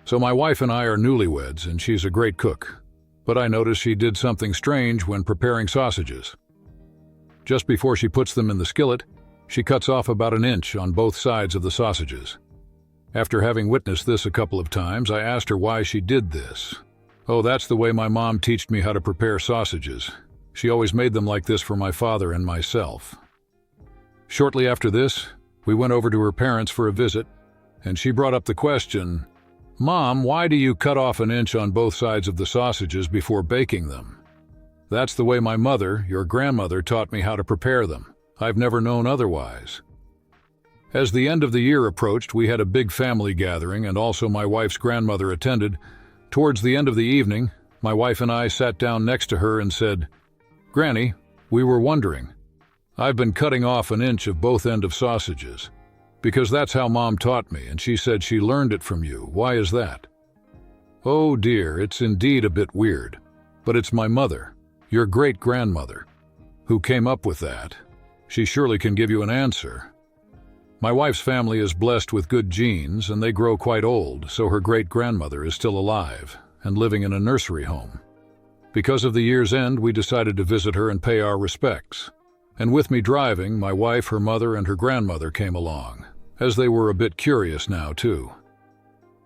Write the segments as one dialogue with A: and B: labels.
A: So my wife and I are newlyweds, and she's a great cook. But I noticed she did something strange when preparing sausages. Just before she puts them in the skillet, she cuts off about an inch on both sides of the sausages. After having witnessed this a couple of times, I asked her why she did this. "Oh, that's the way my mom taught me how to prepare sausages. She always made them like this for my father and myself." Shortly after this, we went over to her parents for a visit, and she brought up the question, "Mom, why do you cut off an inch on both sides of the sausages before baking them?" "That's the way my mother, your grandmother, taught me how to prepare them. I've never known otherwise." As the end of the year approached, we had a big family gathering, and also my wife's grandmother attended. Towards the end of the evening, my wife and I sat down next to her and said, "Granny, we were wondering. I've been cutting off an inch of both ends of sausages, because that's how Mom taught me, and she said she learned it from you. Why is that?" "Oh dear, it's indeed a bit weird, but it's my mother, your great-grandmother, who came up with that. She surely can give you an answer. My wife's family is blessed with good genes, and they grow quite old, so her great-grandmother is still alive and living in a nursery home. Because of the year's end, we decided to visit her and pay our respects. And with me driving, my wife, her mother, and her grandmother came along, as they were a bit curious now, too.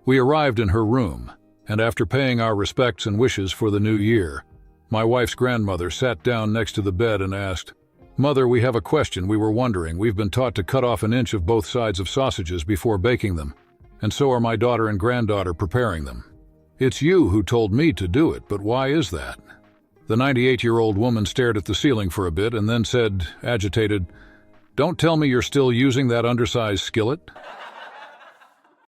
A: We arrived in her room, and after paying our respects and wishes for the new year, my wife's grandmother sat down next to the bed and asked, "Mother, we have a question. We were wondering. We've been taught to cut off an inch of both sides of sausages before baking them, and so are my daughter and granddaughter preparing them. It's you who told me to do it, but why is that?" The 98-year-old woman stared at the ceiling for a bit and then said, agitated, "Don't tell me you're still using that undersized skillet."